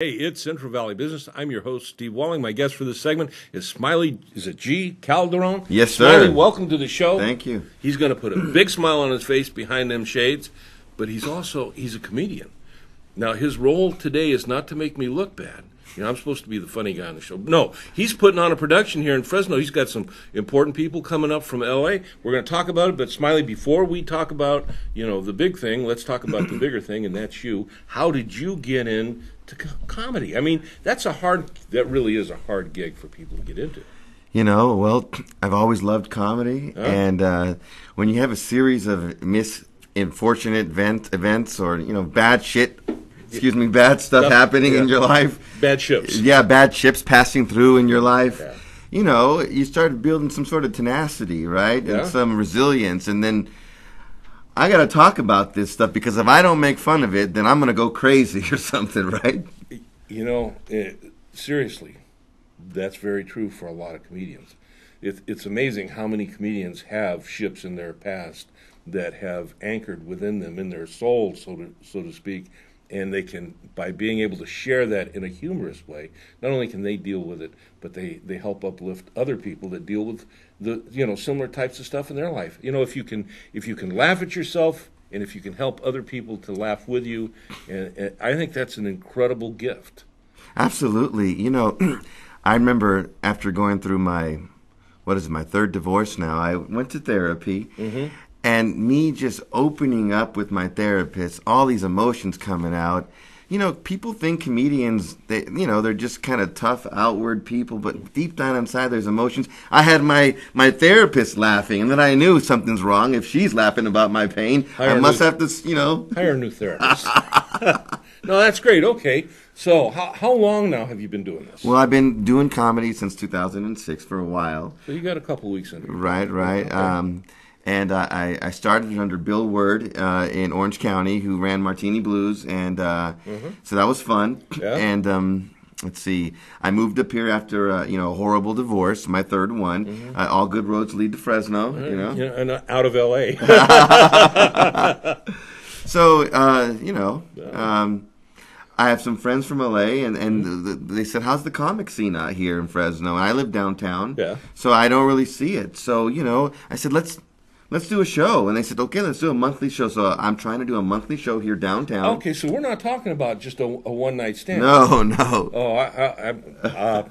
Hey, it's Central Valley Business. I'm your host, Steve Walling. My guest for this segment is Smiley, is it G. Calderon? Yes, sir. Smiley, welcome to the show. Thank you. He's going to put a big smile on his face behind them shades, but he's a comedian. Now, his role today is not to make me look bad. You know, I'm supposed to be the funny guy on the show. No, he's putting on a production here in Fresno. He's got some important people coming up from L.A. We're going to talk about it, but Smiley, before we talk about, the big thing, let's talk about the bigger thing, and that's you. How did you get in to comedy? I mean, that really is a hard gig for people to get into. Well, I've always loved comedy, and when you have a series of unfortunate events or, bad stuff happening in your life. Bad ships. Yeah, bad ships passing through in your life. Yeah. You start building some sort of tenacity, right? Yeah. And some resilience, and then I got to talk about this stuff because if I don't make fun of it, then I'm going to go crazy or something, right? Seriously, that's very true for a lot of comedians. It's amazing how many comedians have ships in their past that have anchored within them, in their soul, so to speak, and they can, by being able to share that in a humorous way, not only can they deal with it, but they help uplift other people that deal with the similar types of stuff in their life. If you can laugh at yourself, and if you can help other people to laugh with you, and I think that's an incredible gift. Absolutely. I remember after going through my third divorce now, I went to therapy. Mm-hmm. And me just opening up with my therapist, all these emotions coming out. People think comedians, they're just kind of tough, outward people, but deep down inside there's emotions. I had my therapist laughing, and then I knew something's wrong. If she's laughing about my pain, I must have to, Hire a new therapist. No, that's great. Okay. So how long now have you been doing this? Well, I've been doing comedy since 2006 for a while. So you got a couple weeks in. Right. Okay. And I started under Bill Word in Orange County, who ran Martini Blues, and so that was fun. Yeah. And let's see, I moved up here after a horrible divorce, my third one. Mm-hmm. All good roads lead to Fresno, and out of L.A. So I have some friends from L.A. and they said, "How's the comic scene out here in Fresno?" And I live downtown, so I don't really see it. So I said, Let's do a show. And they said, okay, let's do a monthly show. So I'm trying to do a monthly show here downtown. Okay, so we're not talking about just a one-night stand. No. Oh,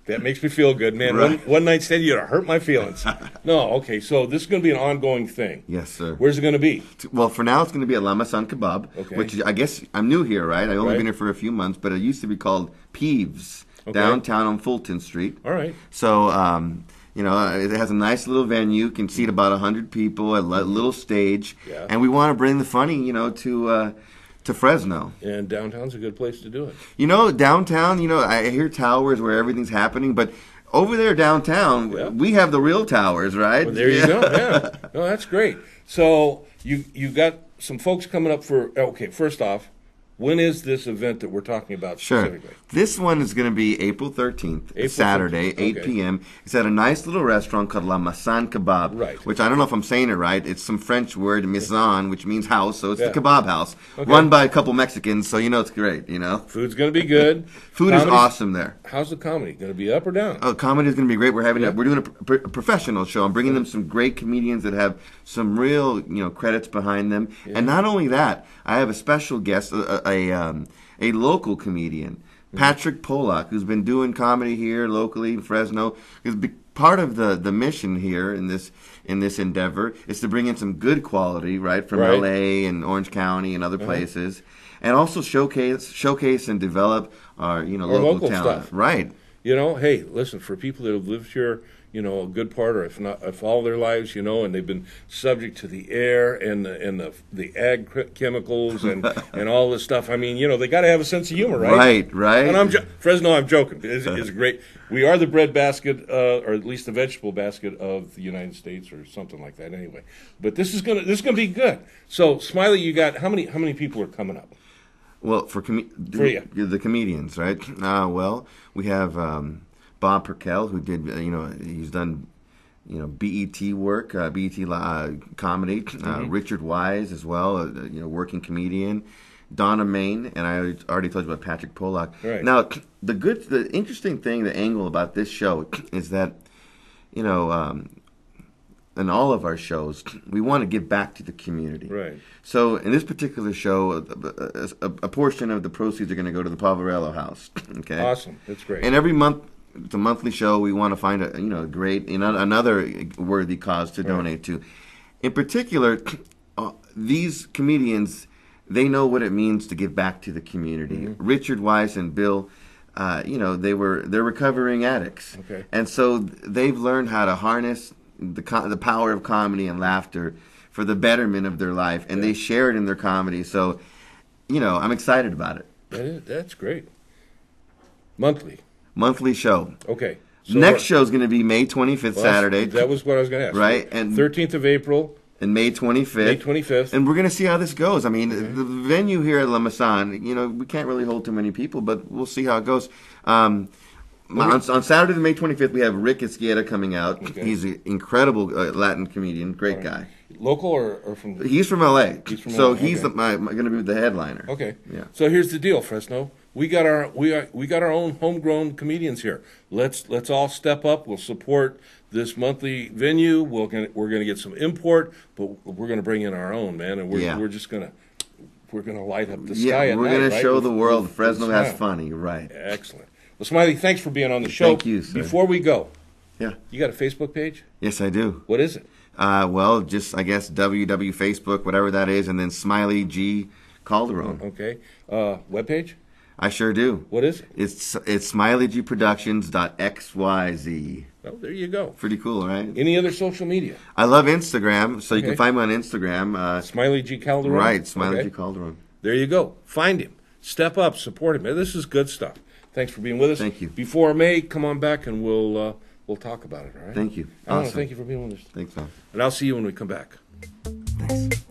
that makes me feel good, man. Right. One-night stand, you're going to hurt my feelings. No, okay, so this is going to be an ongoing thing. Yes, sir. Where's it going to be? Well, for now, it's going to be at Maison Kabob, which I guess I'm new here, right? I've only been here for a few months, but it used to be called Peeves, downtown on Fulton Street. All right. So, it has a nice little venue, can seat about 100 people, a little stage, and we want to bring the funny, to Fresno. And downtown's a good place to do it. Downtown, I hear towers where everything's happening, but over there downtown, we have the real towers, right? Well, there you go, yeah. No, that's great. So you got some folks coming up for, first off, when is this event that we're talking about specifically? Sure. This one is going to be April 13th, Saturday, 8 p.m. It's at a nice little restaurant called La Maison Kabob, which I don't know if I'm saying it right. It's some French word, Maison, which means house, so it's the kebab house, run by a couple Mexicans, so it's great, Food's going to be good. Food is awesome there. How's the comedy? Going to be up or down? Oh, comedy is going to be great. We're doing a professional show. I'm bringing them some great comedians that have some real, credits behind them. Yeah. And not only that, I have a special guest, a local comedian, Patrick Polak, who's been doing comedy here locally in Fresno. Is part of the mission here in this endeavor is to bring in some good quality, from L.A. and Orange County and other places, and also showcase and develop our local talent. Stuff. Right. Hey, listen, for people that have lived here, a good part, or if all their lives, and they've been subject to the air and the ag chemicals and all this stuff. I mean, they got to have a sense of humor, right? Right. And Fresno, I'm joking. It's great. We are the bread basket, or at least the vegetable basket of the United States, or something like that. Anyway, but this is gonna be good. So, Smiley, you got how many people are coming up? Well, for you, the comedians, right? Well, we have Bob Perkel, who did, he's done, BET work, BET comedy. Richard Wise as well, working comedian. Donna Main, and I already told you about Patrick Pollock. Right. Now, the interesting thing, the angle about this show is that, in all of our shows, we want to give back to the community. Right. So in this particular show, a portion of the proceeds are going to go to the Poverello House. Okay. Awesome. That's great. And every month, it's a monthly show. We want to find a great, another worthy cause to donate to. In particular, these comedians, they know what it means to give back to the community. Richard Weiss and Bill, they're recovering addicts. Okay. And so they've learned how to harness the power of comedy and laughter for the betterment of their life, and they share it in their comedy. So, I'm excited about it. That's great. Monthly show. Okay. So Next show is going to be May 25th, Saturday. That was what I was going to ask. Right. And 13th of April. And May 25th. May 25th. And we're going to see how this goes. I mean, the venue here at La Maison, we can't really hold too many people, but we'll see how it goes. On Saturday, May 25th, we have Rick Esqueda coming out. Okay. He's an incredible Latin comedian, great guy. Local or from? He's from L.A. He's going to be the headliner. Okay. Yeah. So here's the deal, Fresno. We got our own homegrown comedians here. Let's all step up. We'll support this monthly venue. We're gonna get some import, but we're gonna bring in our own, man, and we're just gonna light up the sky. Yeah, we're gonna show the world Fresno has funny. Right. Excellent. Well, Smiley, thanks for being on the show. Thank you, sir. Before we go, you got a Facebook page? Yes, I do. What is it? Just I guess Facebook, whatever that is, and then Smiley G. Calderon. Okay. Webpage? I sure do. What is it? It's SmileyGProductions.xyz. Oh, there you go. Pretty cool, right? Any other social media? I love Instagram, so you can find me on Instagram. Smiley G. Calderon? Right, Smiley G. Calderon. There you go. Find him. Step up. Support him. This is good stuff. Thanks for being with us. Thank you. Before May, come on back and we'll talk about it, all right? Thank you. Awesome. Thank you for being with us. Thanks, man. And I'll see you when we come back. Thanks.